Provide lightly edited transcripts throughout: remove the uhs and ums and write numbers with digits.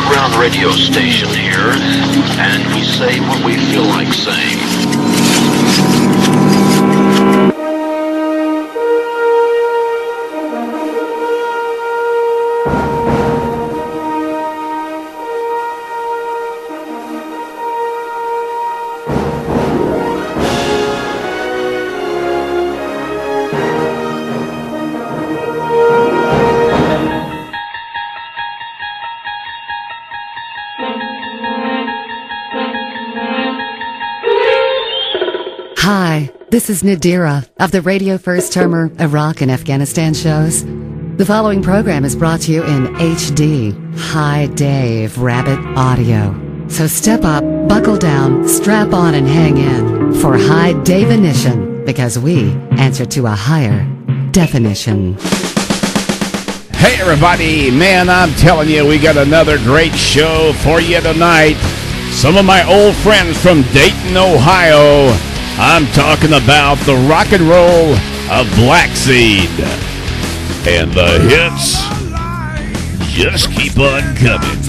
underground radio station here, and we say what we feel like saying. Hi, this is Nadira of the Radio First Termer Iraq and Afghanistan shows. The following program is brought to you in HD, High Dave Rabbit Audio. So step up, buckle down, strap on, and hang in for High Definition, because we answer to a higher definition. Hey everybody, man, I'm telling you, we got another great show for you tonight. Some of my old friends from Dayton, Ohio. I'm talking about the rock and roll of Blaxeed. And the hits just keep on coming.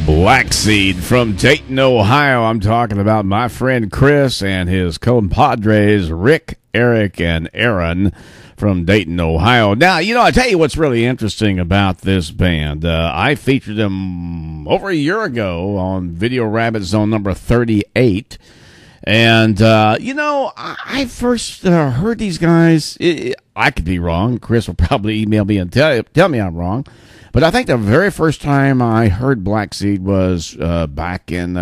Blaxeed from Dayton, Ohio. I'm talking about my friend Chris and his compadres Rick, Eric, and Aaron from Dayton, Ohio. Now, you know, I tell you what's really interesting about this band. I featured them over a year ago on Video Rabbit Zone number 38. And, you know, I first heard these guys. I could be wrong. Chris will probably email me and tell me I'm wrong. But I think the very first time I heard Blaxeed was back in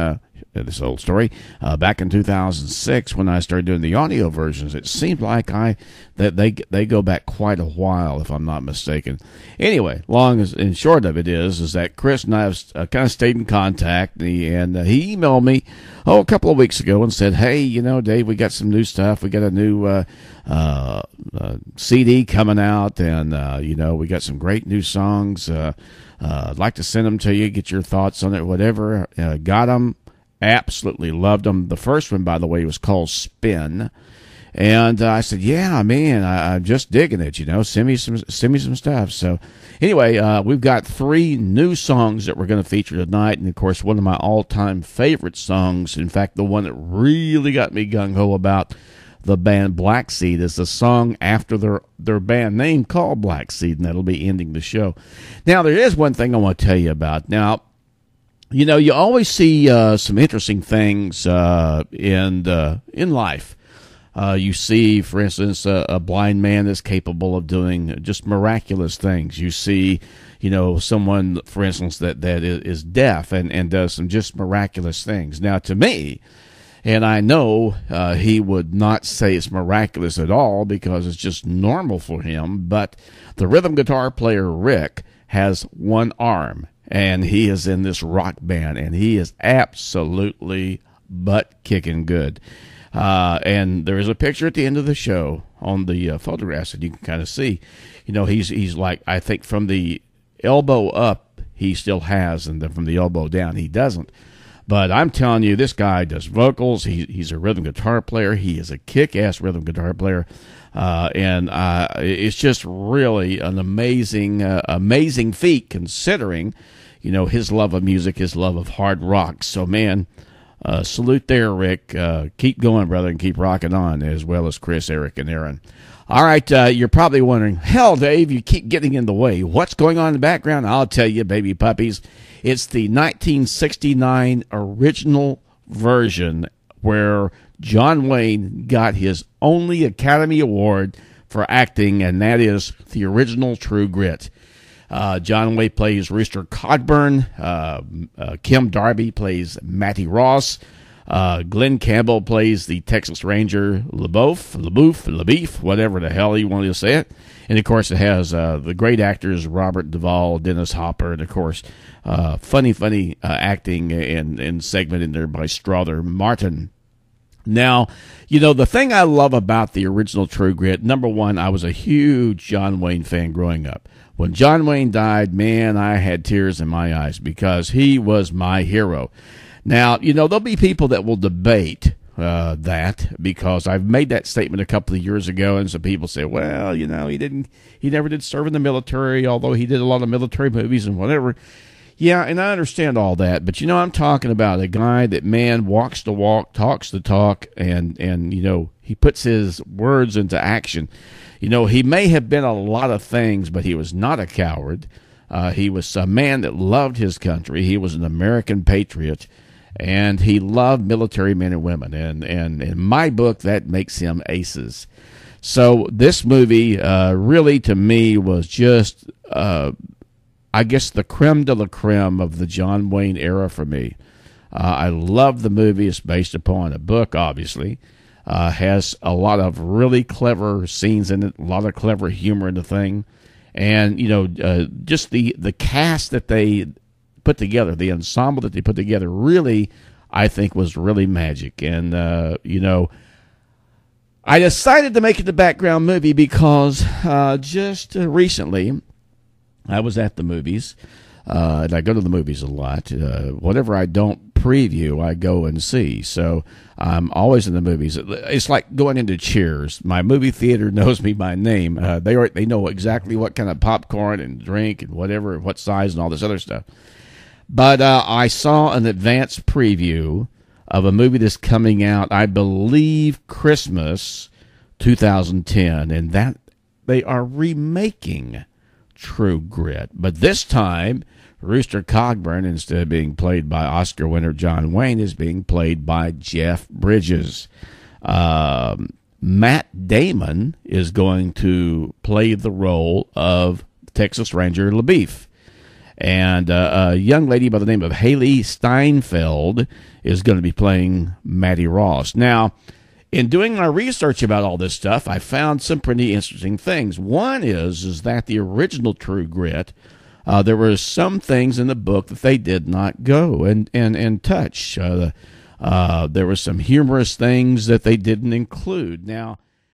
this old story back in 2006 when I started doing the audio versions. It seemed like that they go back quite a while, if I'm not mistaken. Anyway, long and short of it is that Chris and I have kind of stayed in contact, and he emailed me a couple of weeks ago and said, "Hey, you know, Dave, we got some new stuff. We got a new CD coming out, and you know, we got some great new songs. I'd like to send them to you, get your thoughts on it, whatever." Got them. Absolutely loved them. The first one, by the way, was called Spin. And I said, yeah, man, I'm just digging it, send me some stuff. So anyway, we've got 3 new songs that we're going to feature tonight. And of course, one of my all-time favorite songs, in fact, the one that really got me gung-ho about the band Blaxeed, is the song after their band name called Blaxeed, and that'll be ending the show. Now, there is one thing I want to tell you about. Now, you always see some interesting things in life. You see, for instance, a blind man that's capable of doing just miraculous things. You see, someone, for instance, that is deaf and does some just miraculous things. Now, to me, and I know he would not say it's miraculous at all because it's just normal for him, but the rhythm guitar player Rick has one arm, and he is in this rock band, and he is absolutely butt-kicking good. And there is a picture at the end of the show on the photographs that you can kind of see. He's like, I think from the elbow up, he still has, and then from the elbow down, he doesn't. But I'm telling you, this guy does vocals. He's a rhythm guitar player. He is a kick-ass rhythm guitar player. And it's just really an amazing feat considering, his love of music, his love of hard rock. So, man, salute there, Rick. Keep going, brother, and keep rocking on, as well as Chris, Eric, and Aaron. All right, you're probably wondering, hell, Dave, you keep getting in the way. What's going on in the background? I'll tell you, baby puppies. It's the 1969 original version where John Wayne got his only Academy Award for acting, and that is the original True Grit. John Wayne plays Rooster Cogburn. Kim Darby plays Matty Ross. Glenn Campbell plays the Texas Ranger LaBeef, whatever the hell you want to say it. And, of course, it has the great actors Robert Duvall, Dennis Hopper, and, of course, funny acting and segment in there by Strother Martin. Now, the thing I love about the original True Grit, number one, I was a huge John Wayne fan growing up. When John Wayne died, man, I had tears in my eyes because he was my hero. Now, there'll be people that will debate that because I've made that statement a couple of years ago, and some people say, well, he never did serve in the military, although he did a lot of military movies and whatever. Yeah, and I understand all that, but I'm talking about a guy that, man, walks the walk, talks the talk, and he puts his words into action. He may have been a lot of things, but he was not a coward. He was a man that loved his country. He was an American patriot, and he loved military men and women. And in my book, that makes him aces. So this movie really, to me, was just, I guess, the creme de la creme of the John Wayne era for me. I love the movie. It's based upon a book, obviously. Has a lot of really clever scenes in it, a lot of clever humor in the thing. And, just the cast that they put together, the ensemble that they put together, really, I think, was really magic. And, I decided to make it the background movie because just recently I was at the movies, and I go to the movies a lot. Whatever I don't preview, I go and see. So I'm always in the movies. It's like going into Cheers. My movie theater knows me by name. They know exactly what kind of popcorn and drink and whatever, what size and all this other stuff. But I saw an advanced preview of a movie that's coming out, I believe, Christmas 2010, and that they are remaking True Grit. But this time, Rooster Cogburn, instead of being played by Oscar winner John Wayne, is being played by Jeff Bridges. Matt Damon is going to play the role of Texas Ranger LaBeef. And a young lady by the name of Haley Steinfeld is going to be playing Matty Ross. Now, in doing my research about all this stuff, I found some pretty interesting things. One is that the original True Grit, there were some things in the book that they did not go and touch. There were some humorous things that they didn't include. Now,